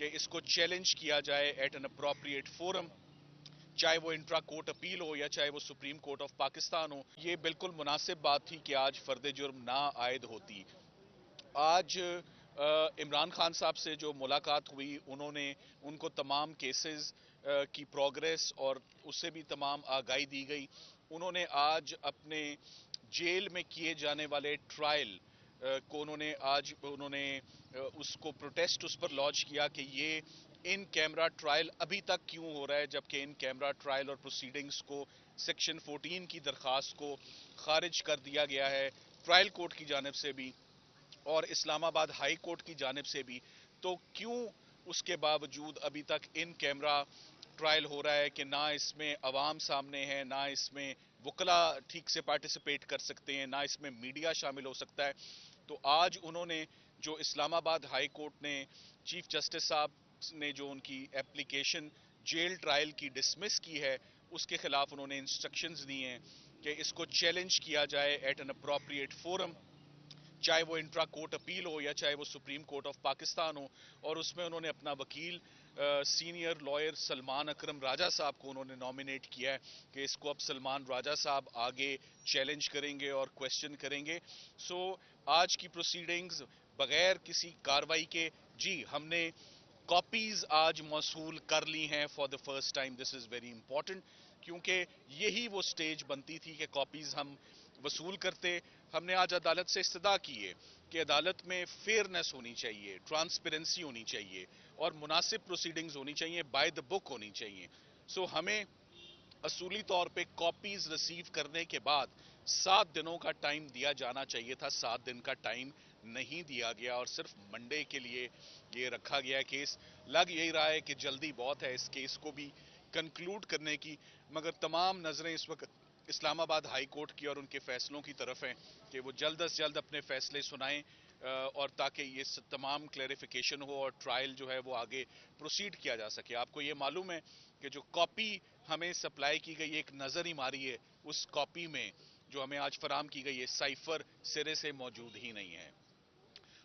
کہ اس کو چیلنج کیا جائے ایٹ این اپروپریٹ فورم، چاہے وہ انٹرا کورٹ اپیل ہو یا چاہے وہ سپریم کورٹ آف پاکستان ہو۔ یہ بالکل مناسب بات تھی کہ آج فرد جرم نہ عائد ہوتی۔ آج عمران خان صاحب سے جو ملاقات ہوئی، انہوں نے ان کو تمام کیسز کی پروگریس اور اس سے بھی تمام آگاہی دی گئی۔ انہوں نے آج اپنے جیل میں کیے جانے والے ٹرائل کو انہوں نے اس کو پروٹیسٹ اس پر لانچ کیا کہ یہ ان کیمرہ ٹرائل ابھی تک کیوں ہو رہا ہے، جبکہ ان کیمرہ ٹرائل اور پروسیڈنگز کو سیکشن 14 کی درخواست کو خارج کر دیا گیا ہے ٹرائل کورٹ کی جانب سے بھی اور اسلام آباد ہائی کورٹ کی جانب سے بھی، تو کیوں اس کے باوجود ابھی تک ان کیمرہ ٹرائل ہو رہا ہے کہ نہ اس میں عوام سامنے ہے، نہ اس میں وکلا ٹھیک سے پارٹیسپیٹ کر سکتے ہیں، نہ اس میں میڈیا شامل ہو سکتا ہے۔ تو آج انہوں نے جو اسلام آباد ہائی کورٹ نے چیف جسٹس صاحب نے جو ان کی اپلیکیشن جیل ٹرائل کی ڈسمس کی ہے، اس کے خلاف انہوں نے انسٹرکشنز دی ہیں کہ اس کو چیلنج کیا جائے ایٹ این اپروپریٹ فورم، چاہے وہ انٹرا کورٹ اپیل ہو یا چاہے وہ سپریم کورٹ آف پاکستان ہو۔ اور اس میں انہوں نے اپنا وکیل سینئر لائر سلمان اکرم راجہ صاحب کو انہوں نے نامینیٹ کیا ہے کہ اس کو اب سلمان راجہ صاحب آگے چیلنج کریں گے اور کویسچن کریں گے۔ سو آج کی پروسیڈنگز بغیر کسی کاروائی کے، جی ہم نے کاپیز آج موصول کر لی ہیں for the first time, this is very important, کیونکہ یہی وہ سٹیج بنتی تھی کہ کاپیز ہم وصول کرتے۔ ہم نے آج عدالت سے استدعا کی ہے کہ عدالت میں فیئرنس ہونی چاہیے، ٹرانسپیرنسی ہونی چاہیے اور مناسب پروسیڈنگز ہونی چاہیے، بائی دا بک ہونی چاہیے۔ سو ہمیں اصولی طور پہ کاپیز ریسیو کرنے کے بعد 7 دنوں کا ٹائم دیا جانا چاہیے تھا، 7 دن کا ٹائم نہیں دیا گیا اور صرف منڈے کے لیے یہ رکھا گیا کیس۔ لگ یہی رہا ہے کہ جلدی بہت ہے اس کیس کو بھی کنکلوڈ کرنے کی، مگر تمام نظریں اس وقت اسلام آباد ہائی کورٹ کی اور ان کے فیصلوں کی طرف ہیں کہ وہ جلد از جلد اپنے فیصلے سنائیں اور تاکہ یہ تمام کلیریفیکیشن ہو اور ٹرائل جو ہے وہ آگے پروسیڈ کیا جا سکے۔ آپ کو یہ معلوم ہے کہ جو کاپی ہمیں سپلائی کی گئی، ایک نظر ہی ماری ہے اس کاپی میں جو ہمیں آج فراہم کی گئی ہے، سائفر سرے سے موجود ہی نہیں ہے۔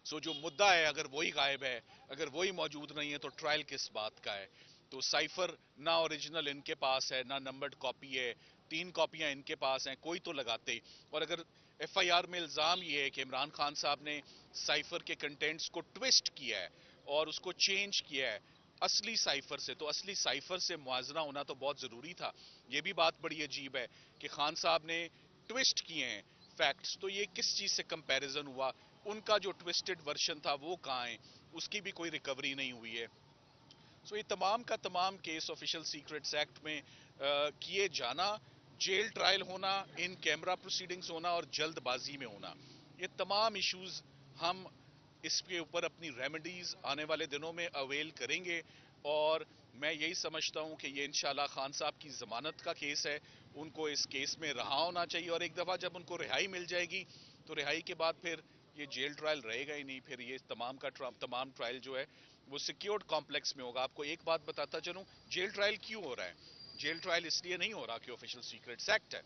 سو جو مدعا ہے اگر وہی غائب ہے، اگر وہی موجود نہیں ہے تو ٹرائل کس بات کا ہے؟ تو سائفر نہ اوریجنل ان کے پاس ہے، نہ نمبرڈ کاپی ہے، 3 کاپیاں ان کے پاس ہیں، کوئی تو لگاتے۔ اور اگر ایف آئی آر میں الزام یہ ہے کہ عمران خان صاحب نے سائفر کے کنٹینٹس کو ٹویسٹ کیا ہے اور اس کو چینج کیا ہے اصلی سائفر سے، تو اصلی سائفر سے موازنہ ہونا تو بہت ضروری تھا۔ یہ بھی بات بڑی عجیب ہے کہ خان صاحب نے ٹویسٹ کیے ہیں فیکٹس، تو یہ کس چیز سے کمپیریزن ہوا؟ ان کا جو ٹویسٹڈ ورژن تھا وہ کہاں ہے؟ اس کی بھی کوئی ریکوری نہیں ہوئی ہے۔ سو یہ تمام کا تمام کیس آفیشل سیکرٹس ایکٹ میں کیے جانا، جیل ٹرائل ہونا، ان کیمرہ پروسیڈنگز ہونا اور جلد بازی میں ہونا، یہ تمام ایشوز ہم اس کے اوپر اپنی ریمیڈیز آنے والے دنوں میں اویل کریں گے۔ اور میں یہی سمجھتا ہوں کہ یہ انشاءاللہ خان صاحب کی ضمانت کا کیس ہے، ان کو اس کیس میں رہا ہونا چاہیے اور ایک دفعہ جب ان کو رہائی مل جائے گی تو رہائی کے بعد پھر یہ جیل ٹرائل رہے گا ہی نہیں، پھر یہ تمام ٹرائل جو ہے وہ سیکیورڈ کمپلیکس میں ہوگا۔ آپ کو ایک بات بتاتا چلوں، جیل ٹرائل کیوں ہو رہا ہے؟ جیل ٹرائل اس لیے نہیں ہو رہا کہ آفیشل سیکرٹس ایکٹ ہے،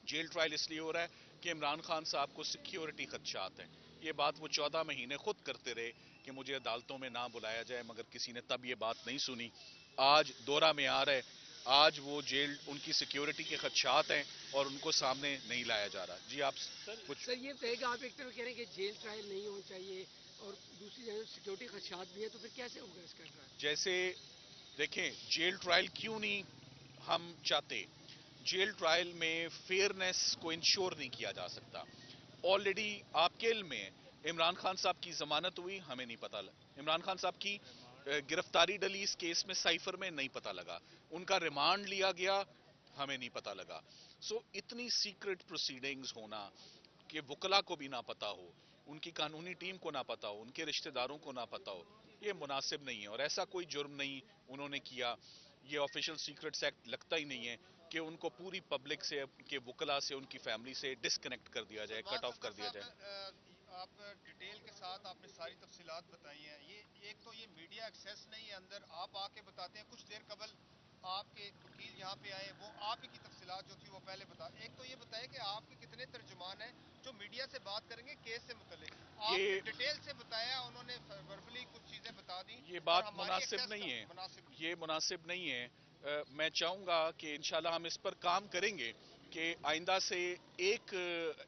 جیل ٹرائل اس لیے ہو رہا ہے کہ عمران خان صاحب کو سیکیورٹی خدشات ہیں۔ یہ بات وہ 14 مہینے خود کرتے رہے کہ مجھے عدالتوں میں نہ بلایا جائے، مگر کسی نے تب یہ بات نہیں سنی۔ آج دورہ میں آ رہا ہے، آج وہ جیل ان کی سیکیورٹی کے خدشات ہیں اور ان کو سامنے نہیں لایا جا رہا۔ جی آپ کچھ سر یہ بتائیے کہ آپ ایک طرف کہہ رہے ہیں کہ جیل ٹرائل نہیں ہونا چاہیے اور دوسری جانب سیکورٹی خدشات بھی ہیں، تو پھر کیسے ہوگا اس کا ٹرائل؟ جیسے دیکھیں جیل ٹرائل کیوں نہیں ہم چاہتے؟ جیل ٹرائل میں فیئرنس کو انشور نہیں کیا جا سکتا۔ آلریڈی آپ کے علم میں عمران خان صاحب کی ضمانت ہوئی، ہمیں نہیں پتا عمران خان صاحب کی گرفتاری ڈلی اس کیس میں سائفر میں نہیں پتا لگا، ان کا ریمانڈ لیا گیا ہمیں نہیں پتا لگا۔ سو اتنی سیکرٹ پروسیڈنگز ہونا کہ وکلا کو بھی نہ پتا ہو، ان کی قانونی ٹیم کو نہ پتا ہو، ان کے رشتہ داروں کو نہ پتا ہو، یہ مناسب نہیں ہے اور ایسا کوئی جرم نہیں انہوں نے کیا۔ یہ آفیشل سیکرٹس ایکٹ لگتا ہی نہیں ہے کہ ان کو پوری پبلک سے، ان کے وکلا سے، ان کی فیملی سے ڈسکنیکٹ کر دیا جائے، کٹ سلمان آف کر افطر دیا صاحب، جائے۔ آپ ڈیٹیل کے ساتھ آپ نے ساری تفصیلات بتائی ہیں۔ یہ ایک تو یہ میڈیا ایکسیس نہیں ہے اندر، آپ آ کے بتاتے ہیں کچھ دیر قبل آپ کے وکیل یہاں پہ آئے وہ آپ ہی کی تفصیلات جو تھی وہ پہلے بتا. ایک تو یہ بتائیں کہ آپ کے کتنے ترجمان ہیں جو میڈیا سے بات کریں گے کیس سے متعلق. آپ نے یہ ڈیٹیل سے بتایا, انہوں نے وربلی کچھ چیزیں بتا دی. یہ اور بات ہماری مناسب ایکسیس نہیں کا ہے, مناسب یہ مناسب نہیں ہے. میں چاہوں گا کہ انشاءاللہ ہم اس پر کام کریں گے کہ آئندہ سے ایک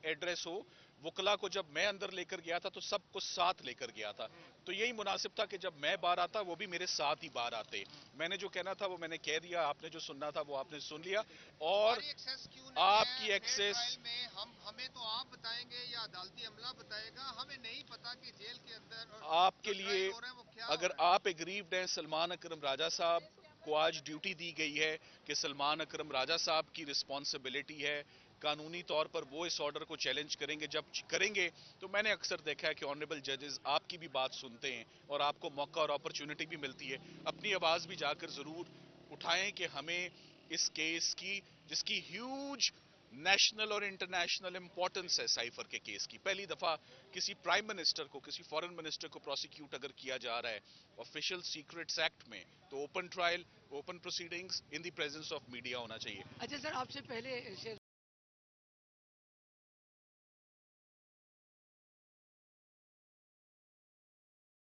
ایڈریس ہو. وکلا کو جب میں اندر لے کر گیا تھا تو سب کو ساتھ لے کر گیا تھا, تو یہی مناسب تھا کہ جب میں باہر آتا وہ بھی میرے ساتھ ہی باہر آتے. میں نے جو کہنا تھا وہ میں نے کہہ دیا, آپ نے جو سننا تھا وہ آپ نے سن لیا. اور ہماری ایکسیس کیوں نہیں آپ ہے کی فیئر ایکسیس, ٹرائل میں؟ ہمیں تو آپ بتائیں گے یا عدالتی عملہ بتائے گا, ہمیں نہیں پتا کہ جیل کے اندر آپ جو کے ٹرائل لیے ہو رہا ہے وہ کیا ہو اگر رہا ہے. آپ اگریوڈ ہیں, سلمان اکرم راجہ صاحب کو آج ڈیوٹی دی گئی ہے کہ سلمان اکرم راجہ صاحب کی رسپانسبلٹی ہے قانونی طور پر وہ اس آرڈر کو چیلنج کریں گے. جب کریں گے تو میں نے اکثر دیکھا ہے کہ آنریبل ججز آپ کی بھی بات سنتے ہیں اور آپ کو موقع اور اپرچونٹی بھی ملتی ہے. اپنی آواز بھی جا کر ضرور اٹھائیں کہ ہمیں اس کیس کی, جس کی ہیوج نیشنل اور انٹرنیشنل امپورٹنس ہے سائفر کے کیس کی, پہلی دفعہ کسی پرائم منسٹر کو, کسی فارن منسٹر کو پروسیکیوٹ اگر کیا جا رہا ہے آفیشل سیکرٹس ایکٹ میں, تو open trial, open proceedings in the presence of media ہونا چاہیے. اچھا سر, آپ سے پہلے